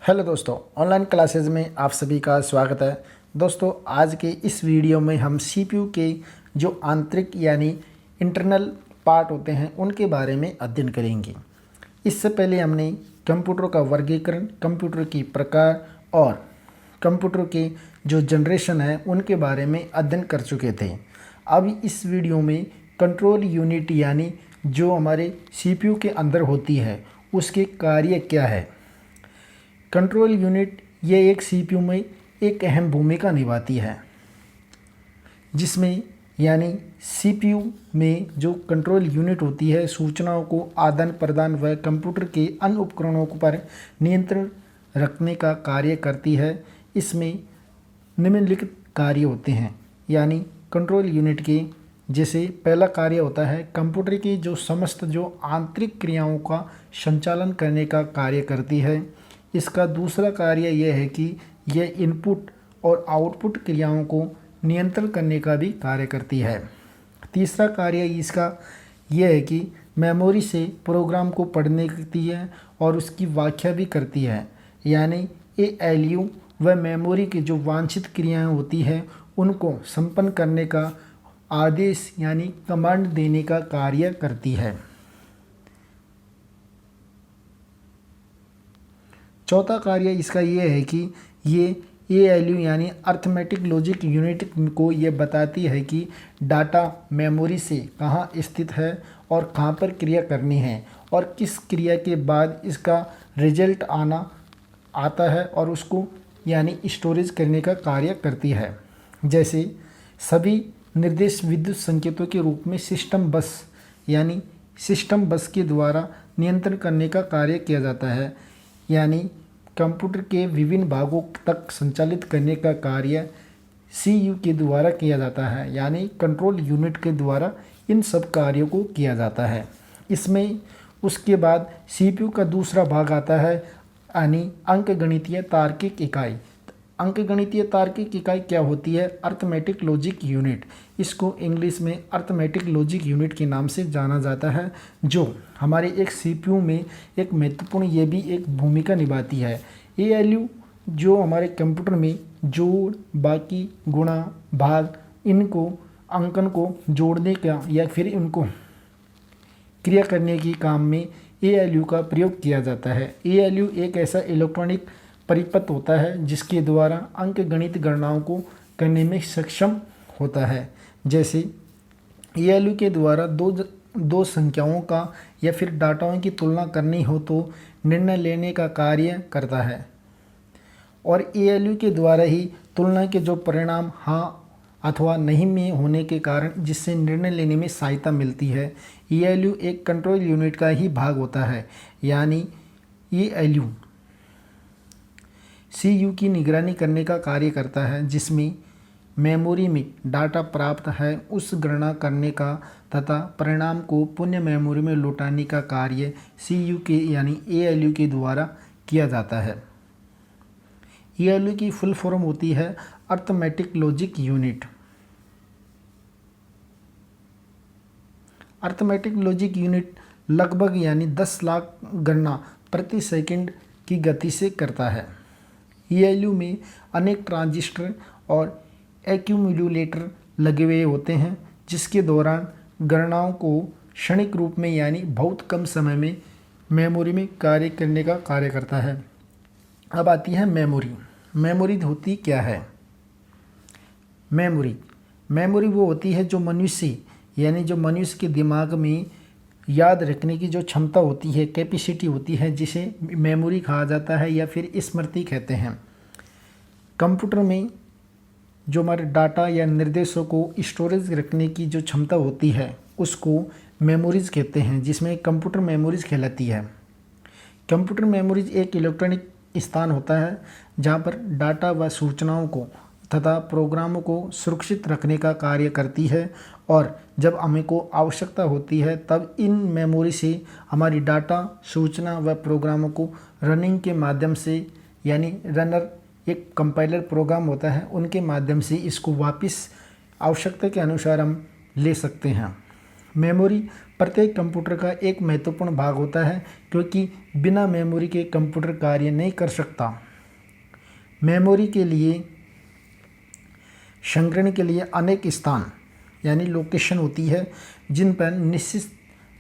Hello दोस्तों, online classes में आप सभी का स्वागत है। दोस्तों, आज के इस वीडियो में हम सीपीयू के जो आंतरिक यानी इंटरनल पार्ट होते हैं उनके बारे में अध्ययन करेंगे। इससे पहले हमने कंप्यूटर का वर्गीकरण, कंप्यूटर की प्रकार और कंप्यूटर के जो जनरेशन है उनके बारे में अध्ययन कर चुके थे। अब इस वीडियो में कंट्रोल यूनिट यानी जो हमारे सीपीयू के अंदर होती है उसके कार्य क्या है। कंट्रोल यूनिट ये एक सीपीयू में एक अहम भूमिका निभाती है, जिसमें यानी सीपीयू में जो कंट्रोल यूनिट होती है सूचनाओं को आदान प्रदान व कंप्यूटर के अन्य उपकरणों पर नियंत्रण रखने का कार्य करती है। इसमें निम्नलिखित कार्य होते हैं, यानी कंट्रोल यूनिट के जैसे पहला कार्य होता है कंप्यूटर की जो समस्त जो आंतरिक क्रियाओं का संचालन करने का कार्य करती है। इसका दूसरा कार्य यह है कि यह इनपुट और आउटपुट क्रियाओं को नियंत्रण करने का भी कार्य करती है। तीसरा कार्य इसका यह है कि मेमोरी से प्रोग्राम को पढ़ने करती है और उसकी व्याख्या भी करती है, यानी एएलयू व मेमोरी की जो वांछित क्रियाएं होती हैं उनको संपन्न करने का आदेश यानी कमांड देने का कार्य करती है। चौथा कार्य इसका ये है कि ये एएलयू यानी अर्थमेटिक लॉजिक यूनिट को ये बताती है कि डाटा मेमोरी से कहाँ स्थित है और कहाँ पर क्रिया करनी है और किस क्रिया के बाद इसका रिजल्ट आता है और उसको यानी स्टोरेज करने का कार्य करती है। जैसे सभी निर्देश विद्युत संकेतों के रूप में सिस्टम बस यानी सिस्टम बस के द्वारा नियंत्रण करने का कार्य किया जाता है, यानी कंप्यूटर के विभिन्न भागों तक संचालित करने का कार्य सीयू के द्वारा किया जाता है, यानी कंट्रोल यूनिट के द्वारा इन सब कार्यों को किया जाता है। इसमें उसके बाद सीपीयू का दूसरा भाग आता है, यानी अंकगणितीय तार्किक इकाई। अंकगणितीय तार्किक इकाई क्या होती है? Arithmetic logic unit. इसको इंग्लिश में अर्थमेटिक लॉजिक यूनिट के नाम से जाना जाता है, जो हमारे एक सीपीयू में एक महत्वपूर्ण ये भी एक भूमिका निभाती है। एएलयू जो हमारे कंप्यूटर में जोड़, बाकी, गुणा, भाग, इनको अंकन को जोड़ने का या फिर इनको क्रिया करने के काम में एएलयू का प्रयोग किया जाता है। एएलयू एक ऐसा इलेक्ट्रॉनिक परिपथ होता है जिसके द्वारा अंकगणित गणनाओं को करने में सक्षम होता है। जैसे एएलयू के द्वारा दो संख्याओं का या फिर डाटाओं की तुलना करनी हो तो निर्णय लेने का कार्य करता है, और एएलयू के द्वारा ही तुलना के जो परिणाम हाँ अथवा नहीं में होने के कारण जिससे निर्णय लेने में सहायता मिलती है। एएलयू एक कंट्रोल यूनिट का ही भाग होता है, यानी एएलयू सीयू की निगरानी करने का कार्य करता है, जिसमें मेमोरी में डाटा प्राप्त है उस गणना करने का तथा परिणाम को पुनः मेमोरी में लौटाने का कार्य सीयू के यानी एएलयू के द्वारा किया जाता है। एएलयू की फुल फॉर्म होती है arithmetic logic unit. Arithmetic logic unit लगभग यानी 10 लाख गणना प्रति सेकंड की गति से करता है। एएलयू में अनेक ट्रांजिस्टर और एक्यूमुलेटर लगे हुए होते हैं, जिसके दौरान गणनाओं को क्षणिक रूप में यानी बहुत कम समय में मेमोरी में कार्य करने का कार्य करता है। अब आती है मेमोरी। मेमोरी होती क्या है? मेमोरी वो होती है जो मनुष्य यानी जो मनुष्य के दिमाग में याद रखने की जो क्षमता होती है, कैपेसिटी होती है, जिसे मेमोरी कहा जाता है या फिर स्मृति कहते हैं। कंप्यूटर में जो हमारे डाटा या निर्देशों को स्टोरेज रखने की जो क्षमता होती है उसको मेमोरीज कहते हैं, जिसमें कंप्यूटर मेमोरीज कहलाती है। कंप्यूटर मेमोरीज एक इलेक्ट्रॉनिक स्थान होता है जहाँ पर डाटा व सूचनाओं को तथा प्रोग्रामों को सुरक्षित रखने का कार्य करती है, और जब हमें को आवश्यकता होती है तब इन मेमोरी से हमारी डाटा, सूचना व प्रोग्रामों को रनिंग के माध्यम से यानी रनर एक कंपाइलर प्रोग्राम होता है उनके माध्यम से इसको वापस आवश्यकता के अनुसार हम ले सकते हैं। मेमोरी प्रत्येक कंप्यूटर का एक महत्वपूर्ण भाग होता है क्योंकि बिना मेमोरी के कंप्यूटर कार्य नहीं कर सकता। मेमोरी के लिए संग्रहण के लिए अनेक स्थान यानी लोकेशन होती है जिन पर निश्चित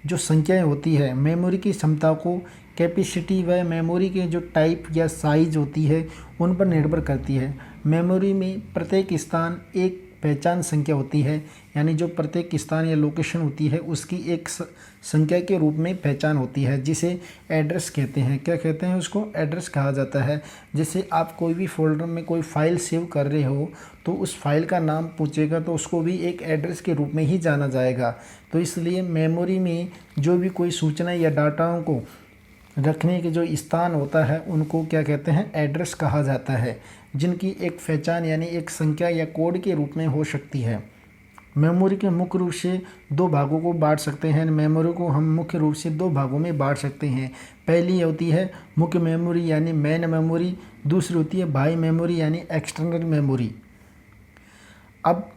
जो संख्याएं होती है। मेमोरी की क्षमता को कैपेसिटी व मेमोरी के जो टाइप या साइज होती है उन पर निर्भर करती है। मेमोरी में प्रत्येक स्थान एक पहचान संख्या होती है, यानी जो प्रत्येक स्थान या लोकेशन होती है उसकी एक संख्या के रूप में पहचान होती है जिसे एड्रेस कहते हैं। क्या कहते हैं? उसको एड्रेस कहा जाता है। जैसे आप कोई भी फोल्डर में कोई फाइल सेव कर रहे हो तो उस फाइल का नाम पूछेगा तो उसको भी एक एड्रेस के रूप में ही जाना जाएगा। तो इसलिए मेमोरी में जो भी कोई सूचना या डाटाओं को रखने के जो स्थान होता है उनको क्या कहते हैं? एड्रेस कहा जाता है, जिनकी एक पहचान यानी एक संख्या या कोड के रूप में हो सकती है। मेमोरी के मुख्य रूप से दो भागों को बांट सकते हैं। मेमोरी को हम मुख्य रूप से दो भागों में बांट सकते हैं। पहली होती है मुख्य मेमोरी यानी मेन मेमोरी, दूसरी होती है बाह्य मेमोरी यानी एक्सटर्नल मेमोरी। अब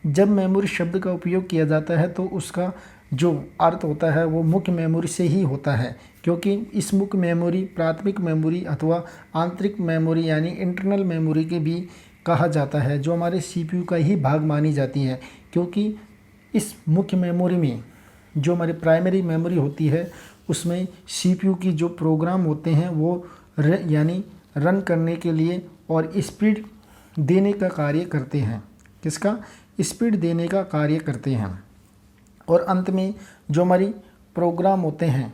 जब मेमोरी शब्द का उपयोग किया जाता है तो उसका जो अर्थ होता है वो मुख्य मेमोरी से ही होता है, क्योंकि इस मुख्य मेमोरी प्राथमिक मेमोरी अथवा आंतरिक मेमोरी यानी इंटरनल मेमोरी के भी कहा जाता है, जो हमारे सीपीयू का ही भाग मानी जाती है। क्योंकि इस मुख्य मेमोरी में जो हमारी प्राइमरी मेमोरी होती है उसमें सीपीयू की जो प्रोग्राम होते हैं वो यानी रन करने के लिए और स्पीड देने का कार्य करते हैं। किसका? स्पीड देने का कार्य करते हैं। और अंत में जो हमारी प्रोग्राम होते हैं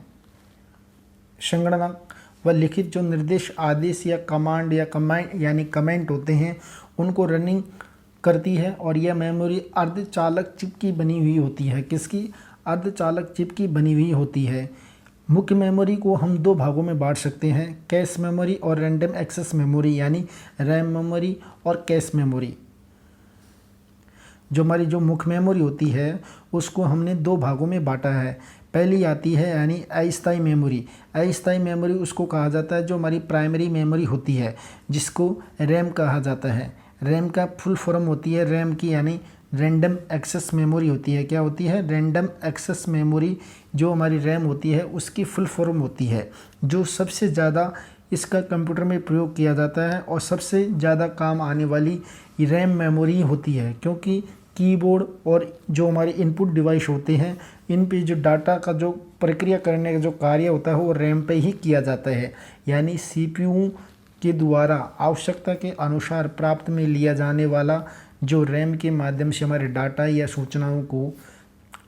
संगणक व लिखित जो निर्देश आदेश या कमांड या कमांड यानी कमेंट होते हैं उनको रनिंग करती है। और यह मेमोरी अर्धचालक चिप की बनी हुई होती है। किसकी? अर्धचालक चिप की बनी हुई होती है। मुख्य मेमोरी को हम दो भागों में बांट सकते हैं, कैश मेमोरी और रैंडम एक्सेस मेमोरी यानी रैम मेमोरी और कैश मेमोरी। जो हमारी जो मुख्य मेमोरी होती है उसको हमने दो भागों में बांटा है। पहली आती है यानी अस्थायी मेमोरी। अस्थायी मेमोरी उसको कहा जाता है जो हमारी प्राइमरी मेमोरी होती है, जिसको रैम कहा जाता है। रैम का फुल फॉर्म होती है रैम की यानी रैंडम एक्सेस मेमोरी होती है। क्या होती है? रैंडम एक्सेस मेमोरी जो हमारी रैम होती है उसकी फुल फॉर्म होती है, जो सबसे ज़्यादा इसका कंप्यूटर में प्रयोग किया जाता है और सबसे ज़्यादा काम आने वाली रैम मेमोरी होती है। क्योंकि कीबोर्ड और जो हमारे इनपुट डिवाइस होते हैं इन पे जो डाटा का जो प्रक्रिया करने का जो कार्य होता है वो रैम पे ही किया जाता है। यानी सीपीयू के द्वारा आवश्यकता के अनुसार प्राप्त में लिया जाने वाला जो रैम के माध्यम से हमारे डाटा या सूचनाओं को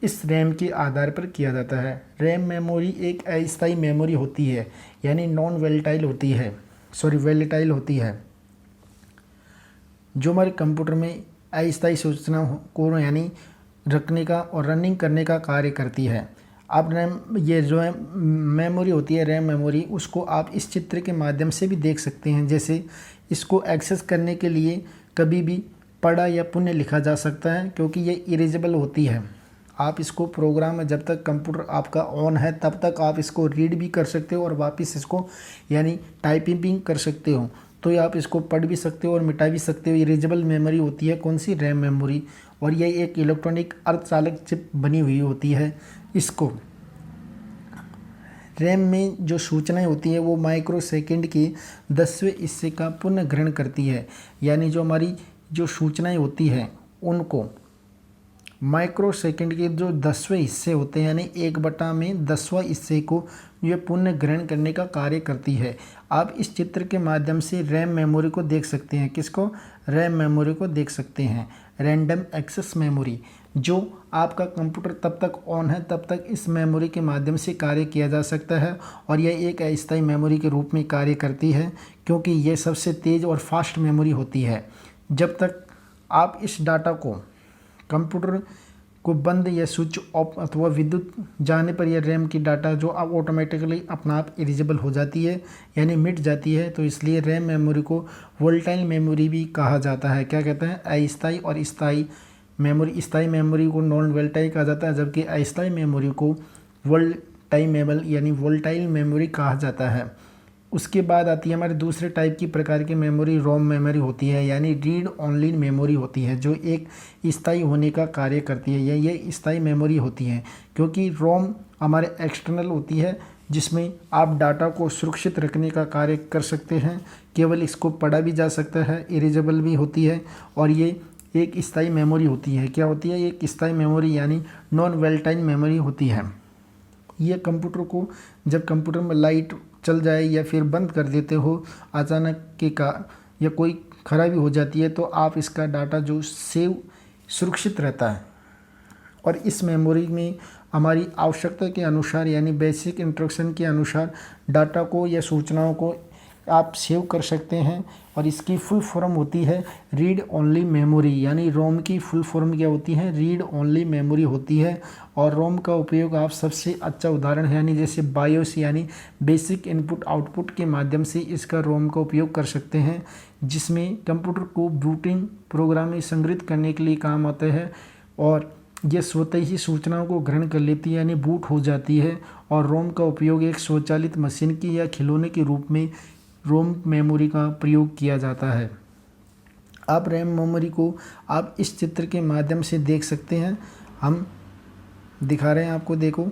इस रैम के आधार पर किया जाता है। रैम मेमोरी एक अस्थायी मेमोरी होती है यानी नॉन वोलेटाइल होती है, वोलेटाइल होती है, जो हमारे कंप्यूटर में अस्थायी सूचना को यानी रखने का और रनिंग करने का कार्य करती है। अब रैम ये जो है मेमोरी होती है रैम मेमोरी, उसको आप इस चित्र के माध्यम से भी देख सकते हैं। जैसे इसको एक्सेस करने के लिए कभी भी पढ़ा या पुनः लिखा जा सकता है क्योंकि ये इरेजेबल होती है। आप इसको प्रोग्राम में जब तक कंप्यूटर आपका ऑन है तब तक आप इसको रीड भी कर सकते हो और वापस इसको यानी टाइपिंग भी कर सकते हो। तो आप इसको पढ़ भी सकते हो और मिटा भी सकते हो। इरेजेबल मेमोरी होती है कौन सी? RAM memory. और यह एक इलेक्ट्रॉनिक अर्धचालक चिप बनी हुई होती है। इसको रैम में जो सूचनाएं होती है वो माइक्रो सेकेंड के 10वें हिस्से का पुनः ग्रहण करती है। यानी जो हमारी जो सूचनाएं होती हैं उनको माइक्रो सेकेंड के जो 10वें हिस्से होते हैं यानी 1/10वां हिस्से को ये पुनः ग्रहण करने का कार्य करती है। आप इस चित्र के माध्यम से रैम मेमोरी को देख सकते हैं। किसको? रैम मेमोरी को देख सकते हैं। रैंडम एक्सेस मेमोरी, जो आपका कंप्यूटर तब तक ऑन है तब तक इस मेमोरी के माध्यम से कार्य किया जा सकता है और यह एक अस्थायी मेमोरी के रूप में कार्य करती है क्योंकि यह सबसे तेज़ और फास्ट मेमोरी होती है। जब तक आप इस डाटा को कंप्यूटर को बंद या स्विच ऑफ अथवा विद्युत जाने पर यह रैम की डाटा जो अब ऑटोमेटिकली अपना आप इरेजेबल हो जाती है यानी मिट जाती है। तो इसलिए रैम मेमोरी को वोलेटाइल मेमोरी भी कहा जाता है। क्या कहते हैं? अस्थायी और स्थायी मेमोरी। स्थायी मेमोरी को नॉन वोलेटाइल कहा जाता है जबकि अस्थायी मेमोरी को वोलेटाइल यानी वोलेटाइल मेमोरी कहा जाता है। उसके बाद आती है हमारे दूसरे टाइप की प्रकार की मेमोरी, रोम मेमोरी होती है, यानी रीड ओनली मेमोरी होती है, जो एक स्थायी होने का कार्य करती है। ये स्थायी मेमोरी होती है, क्योंकि रोम हमारे एक्सटर्नल होती है, जिसमें आप डाटा को सुरक्षित रखने का कार्य कर सकते हैं। केवल इसको पढ़ा भी जा सकता है, इरेजेबल भी होती है, और ये एक स्थायी मेमोरी होती है। क्या होती है? एक स्थायी मेमोरी यानी नॉन वेल्टाइन मेमोरी होती है। ये कंप्यूटर को जब कंप्यूटर में लाइट चल जाए या फिर बंद कर देते हो अचानक के कारण, या कोई खराबी हो जाती है, तो आप इसका डाटा जो सेव सुरक्षित रहता है। और इस मेमोरी में हमारी आवश्यकता के अनुसार यानी बेसिक इंस्ट्रक्शन के अनुसार डाटा को या सूचनाओं को आप सेव कर सकते हैं। और इसकी फुल फॉर्म होती है रीड ओनली मेमोरी, यानी रोम की फुल फॉर्म क्या होती है? रीड ओनली मेमोरी होती है। और रोम का उपयोग आप सबसे अच्छा उदाहरण है यानी जैसे बायोस यानी बेसिक इनपुट आउटपुट के माध्यम से इसका रोम का उपयोग कर सकते हैं, जिसमें कंप्यूटर को बूटिंग प्रोग्राम में संग्रहित करने के लिए काम आता है। और यह स्वतः ही सूचनाओं को ग्रहण कर लेती है यानी बूट हो जाती है। और रोम का उपयोग एक स्वचालित मशीन की या खिलौने के रूप में रोम मेमोरी का प्रयोग किया जाता है। आप रैम मेमोरी को आप इस चित्र के माध्यम से देख सकते हैं। हम दिखा रहे हैं आपको, देखो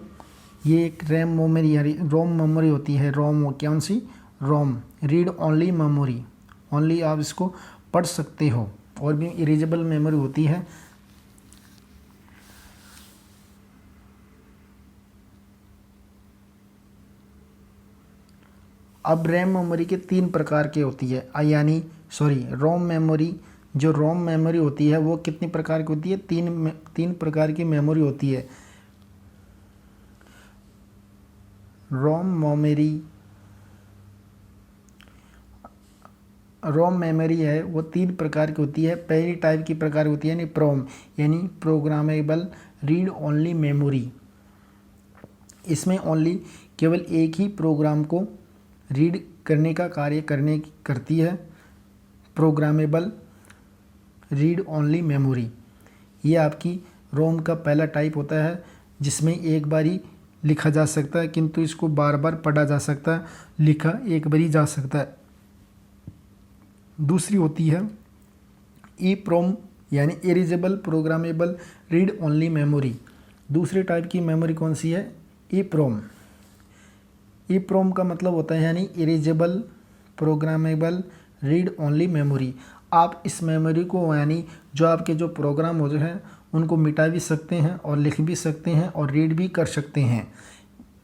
ये एक रैम मेमोरी यानी रोम मेमोरी होती है। रोम कौन सी? रोम रीड ओनली मेमोरी, ओनली आप इसको पढ़ सकते हो। और भी इरेजेबल मेमोरी होती है। अब रैम मेमोरी के 3 प्रकार की होती है, यानी रोम मेमोरी। जो रोम मेमोरी होती है वो कितनी प्रकार की होती है? तीन प्रकार की मेमोरी होती है। रोम मेमोरी है वो 3 प्रकार की होती है। पहली टाइप की प्रकार होती है यानी प्रोम, यानी प्रोग्रामेबल रीड ओनली मेमोरी। इसमें ओनली केवल एक ही प्रोग्राम को रीड करने का कार्य करती है। प्रोग्रामेबल रीड ओनली मेमोरी, ये आपकी रोम का पहला टाइप होता है, जिसमें एक बार ही लिखा जा सकता है, किंतु इसको बार बार पढ़ा जा सकता है, लिखा एक बार ही जा सकता है। दूसरी होती है ईप्रोम यानी erasable programmable read only memory. दूसरी टाइप की मेमोरी कौन सी है? ईप्रोम। ईप्रोम का मतलब होता है यानी erasable programmable read only memory. आप इस मेमोरी को यानी जो आपके जो प्रोग्राम होते हैं उनको मिटा भी सकते हैं और लिख भी सकते हैं और रीड भी कर सकते हैं।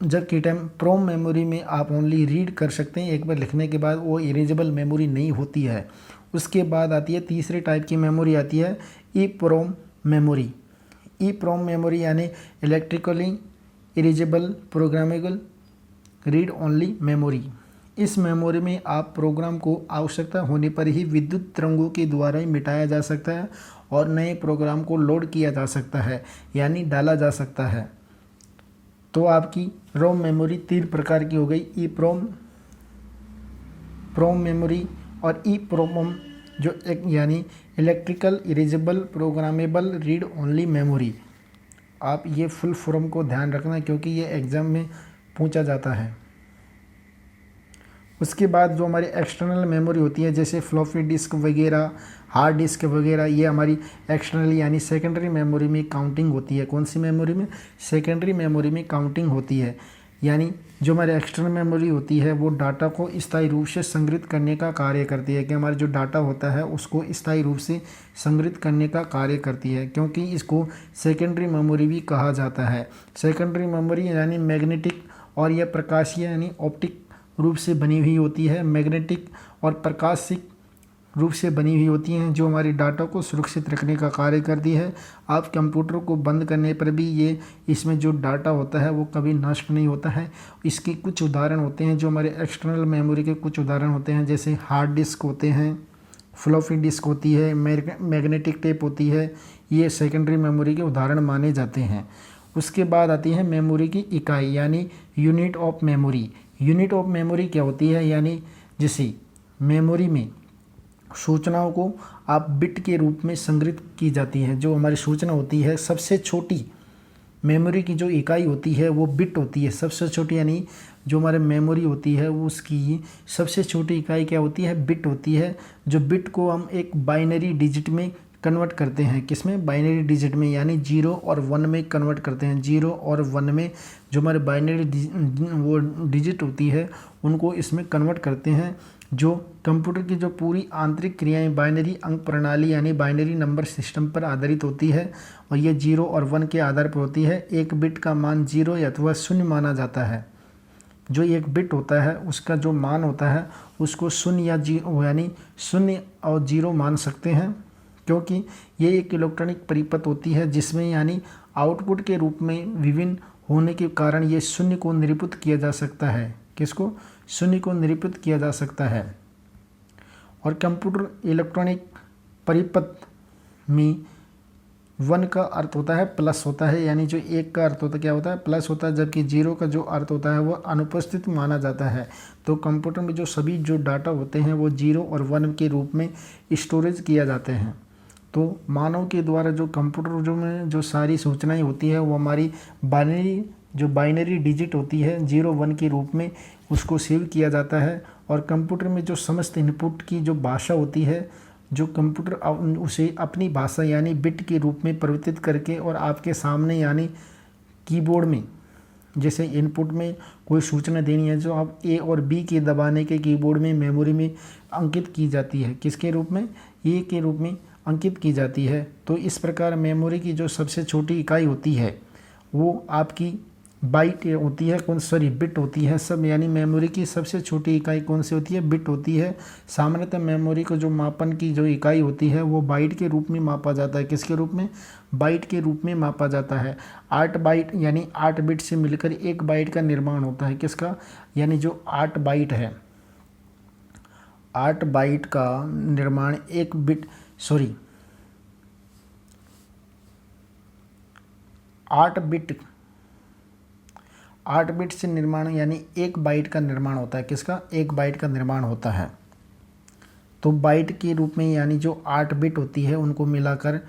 जबकि प्रोम मेमोरी में आप ओनली रीड कर सकते हैं, एक बार लिखने के बाद वो इरेजेबल मेमोरी नहीं होती है। उसके बाद आती है तीसरे टाइप की मेमोरी आती है ईप्रोम मेमोरी। ईप्रोम मेमोरी यानी electrically erasable programmable read only memory. इस मेमोरी में आप प्रोग्राम को आवश्यकता होने पर ही विद्युत तरंगों के द्वारा ही मिटाया जा सकता है और नए प्रोग्राम को लोड किया जा सकता है यानी डाला जा सकता है। तो आपकी रोम मेमोरी 3 प्रकार की हो गई, प्रोम मेमोरी और ईप्रोम जो एक यानी electrical erasable programmable read only memory. आप ये फुल फॉर्म को ध्यान रखना क्योंकि ये एग्ज़ाम में पूछा जाता है। उसके बाद जो हमारी एक्सटर्नल मेमोरी होती है जैसे फ्लॉपी डिस्क वगैरह, हार्ड डिस्क वगैरह, ये हमारी एक्सटर्नल यानी सेकेंडरी मेमोरी में काउंटिंग होती है। कौन सी मेमोरी में? सेकेंडरी मेमोरी में काउंटिंग होती है। यानी जो हमारी एक्सटर्नल मेमोरी होती है वो डाटा को स्थायी रूप से संग्रहित करने का कार्य करती है, कि हमारा जो डाटा होता है उसको स्थायी रूप से संग्रहित करने का कार्य करती है, क्योंकि इसको सेकेंडरी मेमोरी भी कहा जाता है। सेकेंडरी मेमोरी यानी मैग्नेटिक और यह प्रकाशीय यानी ऑप्टिक रूप से बनी हुई होती है। मैग्नेटिक और प्रकाशिक रूप से बनी हुई होती हैं, जो हमारी डाटा को सुरक्षित रखने का कार्य करती है। आप कंप्यूटर को बंद करने पर भी ये इसमें जो डाटा होता है वो कभी नष्ट नहीं होता है। इसके कुछ उदाहरण होते हैं जो हमारे एक्सटर्नल मेमोरी के कुछ उदाहरण होते हैं, जैसे हार्ड डिस्क होते हैं, फ्लॉपी डिस्क होती है, मैग्नेटिक टेप होती है। ये सेकेंडरी मेमोरी के उदाहरण माने जाते हैं। उसके बाद आती है मेमोरी की इकाई यानी unit of memory. Unit of memory क्या होती है? यानी जैसे मेमोरी में सूचनाओं को आप बिट के रूप में संग्रहित की जाती है। जो हमारी सूचना होती है सबसे छोटी मेमोरी की जो इकाई होती है वो बिट होती है, सबसे छोटी, यानी जो हमारे मेमोरी होती है वो उसकी सबसे छोटी इकाई क्या होती है, बिट होती है। जो बिट को हम एक बाइनरी डिजिट में कन्वर्ट करते हैं, किसमें, बाइनरी डिजिट में, यानी 0 और 1 में कन्वर्ट करते हैं। 0 और 1 में जो हमारे बाइनरी वो डिजिट होती है उनको इसमें कन्वर्ट करते हैं। जो कंप्यूटर की जो पूरी आंतरिक क्रियाएं बाइनरी अंक प्रणाली यानी बाइनरी नंबर सिस्टम पर आधारित होती है और ये 0 और 1 के आधार पर होती है। एक बिट का मान 0 अथवा 0 माना जाता है। जो एक बिट होता है उसका जो मान होता है उसको 0 या 0 यानी 0 और 0 मान सकते हैं, क्योंकि ये एक इलेक्ट्रॉनिक परिपथ होती है जिसमें यानी आउटपुट के रूप में विभिन्न होने के कारण ये 0 को निरूपित किया जा सकता है। किसको, 0 को निरूपित किया जा सकता है। और कंप्यूटर इलेक्ट्रॉनिक परिपथ में 1 का अर्थ होता है प्लस होता है, यानी जो 1 का अर्थ होता है क्या होता है, प्लस होता है, जबकि 0 का जो अर्थ होता है वो अनुपस्थित माना जाता है। तो कंप्यूटर में जो सभी जो डाटा होते हैं वो 0 और 1 के रूप में स्टोरेज किया जाते हैं। तो मानव के द्वारा जो कंप्यूटर जो में जो सारी सूचनाएं होती है वो हमारी बाइनरी डिजिट होती है 0 1 के रूप में उसको सेव किया जाता है। और कंप्यूटर में जो समस्त इनपुट की जो भाषा होती है, जो कंप्यूटर उसे अपनी भाषा यानी बिट के रूप में परिवर्तित करके और आपके सामने यानी कीबोर्ड में, जैसे इनपुट में कोई सूचना देनी है जो आप ए और बी के दबाने के कीबोर्ड में मेमोरी में अंकित की जाती है, किसके रूप में, ए के रूप में अंकित की जाती है। तो इस प्रकार मेमोरी की जो सबसे छोटी इकाई होती है वो आपकी बाइट होती है, बिट होती है सब, यानी मेमोरी की सबसे छोटी इकाई कौन सी होती है, बिट होती है। सामान्यतः मेमोरी को जो मापन की जो इकाई होती है वो बाइट के रूप में मापा जाता है, किसके रूप में, बाइट के रूप में मापा जाता है। 8 बाइट यानी 8 बिट से मिलकर 1 बाइट का निर्माण होता है, किसका, यानी जो 8 बाइट है, 8 बाइट का निर्माण 8 बिट से निर्माण यानी 1 बाइट का निर्माण होता है, किसका, 1 बाइट का निर्माण होता है। तो बाइट के रूप में यानी जो 8 बिट होती है उनको मिलाकर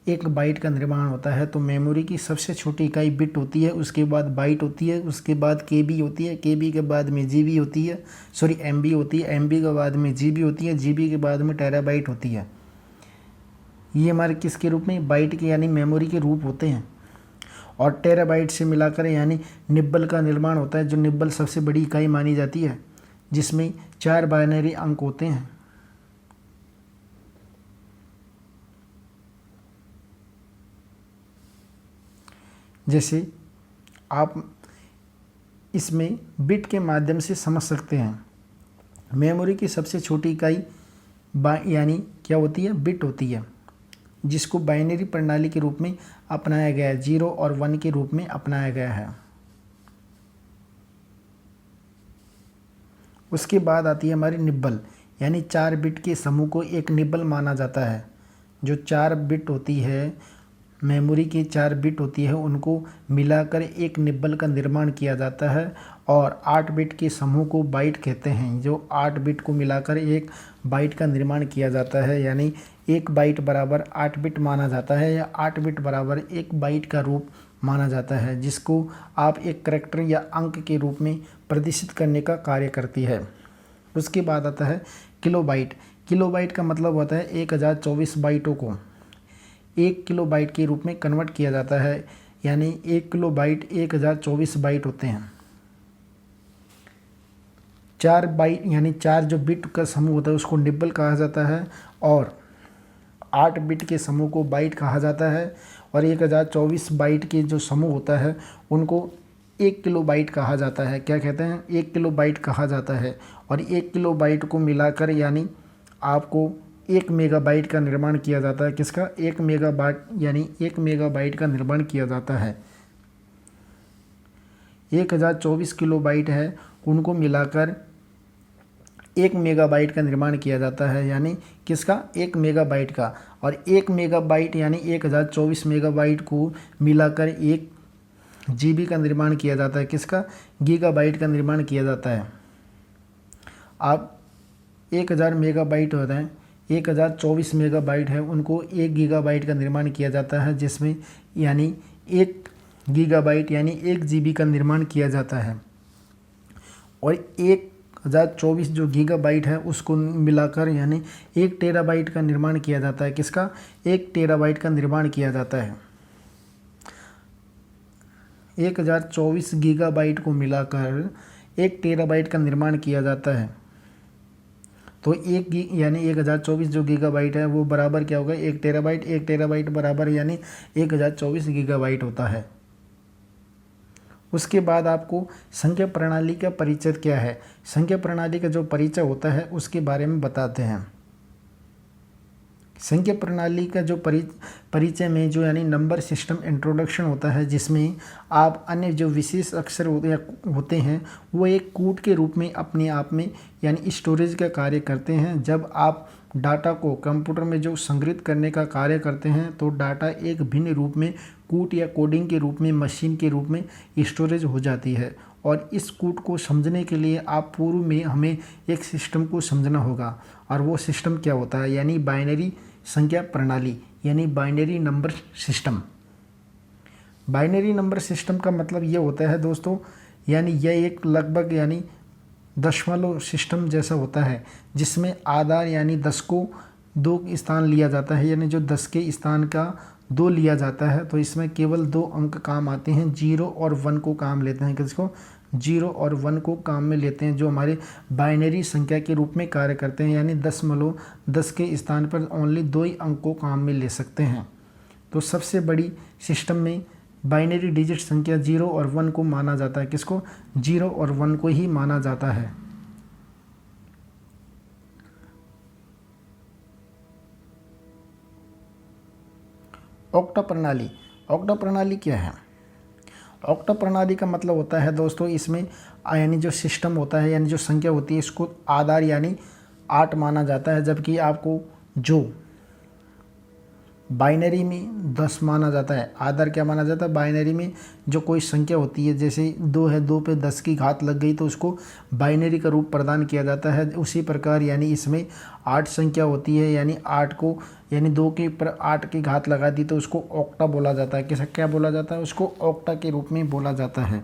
1 बाइट का निर्माण होता है। तो मेमोरी की सबसे छोटी इकाई बिट होती है, उसके बाद बाइट होती है, उसके बाद केबी होती है, केबी के बाद में जीबी होती है, एमबी होती है, एमबी के बाद में जीबी होती है, जीबी के बाद में टेराबाइट होती है। ये हमारे किसके रूप में, बाइट के यानी मेमोरी के रूप होते हैं। और टेराबाइट से मिलाकर यानी निब्बल का निर्माण होता है, जो निब्बल सबसे बड़ी इकाई मानी जाती है, जिसमें 4 बाइनरी अंक होते हैं। जैसे आप इसमें बिट के माध्यम से समझ सकते हैं। मेमोरी की सबसे छोटी इकाई यानी क्या होती है, बिट होती है, जिसको बाइनरी प्रणाली के रूप में अपनाया गया है, 0 और 1 के रूप में अपनाया गया है। उसके बाद आती है हमारी निब्बल, यानी 4 बिट के समूह को एक निब्बल माना जाता है। जो 4 बिट होती है, मेमोरी की 4 बिट होती है, उनको मिलाकर एक निब्बल का निर्माण किया जाता है। और 8 बिट के समूह को बाइट कहते हैं। जो 8 बिट को मिलाकर एक बाइट का निर्माण किया जाता है, यानी 1 बाइट बराबर 8 बिट माना जाता है, या 8 बिट बराबर 1 बाइट का रूप माना जाता है, जिसको आप एक करैक्टर या अंक के रूप में प्रदर्शित करने का कार्य करती है। उसके बाद आता है किलोबाइट। किलोबाइट का मतलब होता है 1024 बाइटों को 1 किलोबाइट के रूप में कन्वर्ट किया जाता है, यानी 1 किलोबाइट 1024 बाइट होते हैं। 4 बाइट यानी 4 जो बिट का समूह होता है उसको निब्बल कहा जाता है, और 8 बिट के समूह को बाइट कहा जाता है, और 1024 बाइट के जो समूह होता है उनको 1 किलोबाइट कहा जाता है। क्या कहते हैं, 1 किलोबाइट कहा जाता है। और 1 किलोबाइट को मिलाकर यानी आपको 1 मेगाबाइट का निर्माण किया जाता है, किसका, 1 मेगाबाइट यानी 1 मेगाबाइट का निर्माण किया जाता है। 1024 किलोबाइट है, उनको मिलाकर 1 मेगाबाइट का निर्माण किया जाता है, यानी किसका, 1 मेगाबाइट का। और 1 मेगाबाइट यानी 1024 मेगाबाइट को मिलाकर 1 जीबी का निर्माण किया जाता है, किसका, गीगाबाइट का निर्माण किया जाता है। आप 1000 मेगाबाइट होता है, 1024 मेगाबाइट है, उनको 1 गीगाबाइट का निर्माण किया जाता है, जिसमें यानी 1 गीगाबाइट यानी 1 जीबी का निर्माण किया जाता है। और 1024 जो गीगाबाइट है उसको मिलाकर यानी 1 टेराबाइट का निर्माण किया जाता है। किसका? 1 टेराबाइट का निर्माण किया जाता है। 1024 गीगाबाइट को मिलाकर 1 टेराबाइट का निर्माण किया जाता है। तो यानी 1024 जो गीगाबाइट है वो बराबर क्या होगा? 1 टेराबाइट। 1 टेराबाइट बराबर यानी 1024 गीगाबाइट होता है। उसके बाद आपको संख्या प्रणाली का परिचय क्या है, संख्या प्रणाली का जो परिचय होता है उसके बारे में बताते हैं। संख्या प्रणाली का जो परिचय में जो यानी नंबर सिस्टम इंट्रोडक्शन होता है, जिसमें आप अन्य जो विशेष अक्षर होते हैं वो एक कूट के रूप में अपने आप में यानी स्टोरेज का कार्य करते हैं। जब आप डाटा को कंप्यूटर में जो संग्रहित करने का कार्य करते हैं तो डाटा एक भिन्न रूप में कूट या कोडिंग के रूप में मशीन के रूप में स्टोरेज हो जाती है। और इस कूट को समझने के लिए आप पूर्व में हमें एक सिस्टम को समझना होगा, और वो सिस्टम क्या होता है? यानी बाइनरी संख्या प्रणाली यानी binary number system. Binary number system का मतलब ये होता है दोस्तों, यानी यह एक लगभग यानी दशमलव सिस्टम जैसा होता है, जिसमें आधार यानी 10 को 2 स्थान लिया जाता है, यानी जो 10 के स्थान का 2 लिया जाता है। तो इसमें केवल 2 अंक काम आते हैं, 0 और 1 को काम लेते हैं। किसको? 0 और 1 को काम में लेते हैं, जो हमारे बाइनरी संख्या के रूप में कार्य करते हैं। यानी 10 के स्थान पर ओनली 2 ही अंक को काम में ले सकते हैं। तो सबसे बड़ी सिस्टम में बाइनरी डिजिट संख्या 0 और 1 को माना जाता है। किसको? 0 और 1 को ही माना जाता है। ऑक्टा प्रणाली। ऑक्टा प्रणाली क्या है? ऑक्टा प्रणाली का मतलब होता है दोस्तों, इसमें यानी जो सिस्टम होता है यानी जो संख्या होती है इसको आधार यानी 8 माना जाता है, जबकि आपको जो बाइनरी में 10 माना जाता है। आधार क्या माना जाता है? बाइनरी में जो कोई संख्या होती है, जैसे 2 है, 2 पे 10 की घात लग गई तो उसको बाइनरी का रूप प्रदान किया जाता है। उसी प्रकार यानी इसमें 8 संख्या होती है, यानी 8 को यानी 2 के पर 8 की घात लगा दी तो उसको ऑक्टा बोला जाता है। कैसा क्या बोला जाता है? उसको ऑक्टा के रूप में बोला जाता है।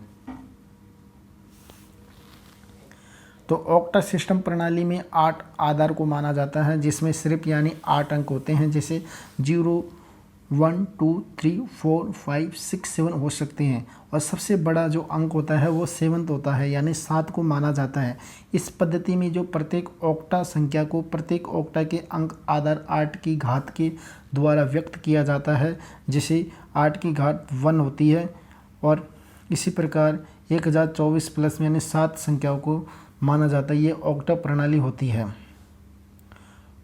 तो ऑक्टा सिस्टम प्रणाली में 8 आधार को माना जाता है, जिसमें सिर्फ यानी 8 अंक होते हैं, जैसे 0, 1, 2, 3, 4, 5, 6, 7 हो सकते हैं। और सबसे बड़ा जो अंक होता है वो 7th होता है, यानी 7 को माना जाता है। इस पद्धति में जो प्रत्येक ऑक्टा संख्या को प्रत्येक ऑक्टा के अंक आधार 8 की घात के द्वारा व्यक्त किया जाता है, जिसे 8 की घात 1 होती है। और इसी प्रकार 1024 प्लस यानी 7 संख्याओं को माना जाता है। ये ऑक्टा प्रणाली होती है।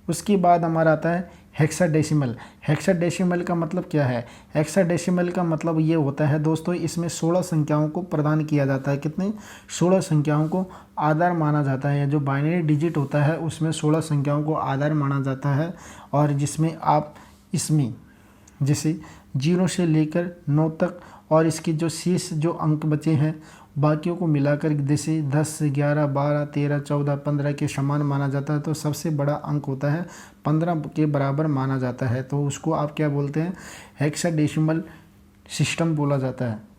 उसके बाद हमारा आता है हेक्साडेसिमल। हेक्साडेसिमल का मतलब क्या है? हेक्साडेसिमल का मतलब ये होता है दोस्तों, इसमें 16 संख्याओं को प्रदान किया जाता है। कितने? 16 संख्याओं को आधार माना जाता है। जो बाइनरी डिजिट होता है उसमें 16 संख्याओं को आधार माना जाता है, और जिसमें आप इसमें जैसे 0 से लेकर 9 तक और इसके जो शेष जो अंक बचे हैं बाकियों को मिलाकर जैसे 10, 11, 12, 13, 14, 15 के समान माना जाता है। तो सबसे बड़ा अंक होता है 15 के बराबर माना जाता है, तो उसको आप क्या बोलते हैं? हेक्साडेसिमल सिस्टम बोला जाता है।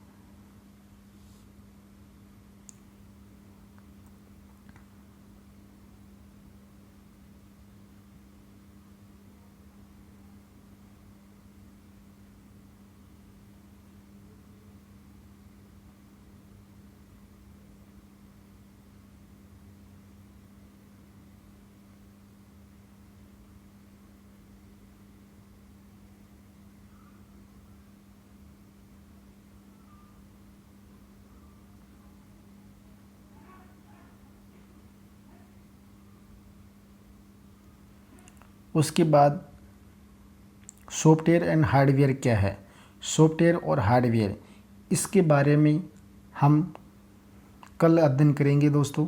उसके बाद सॉफ्टवेयर एंड हार्डवेयर क्या है? सॉफ्टवेयर और हार्डवेयर, इसके बारे में हम कल अध्ययन करेंगे दोस्तों।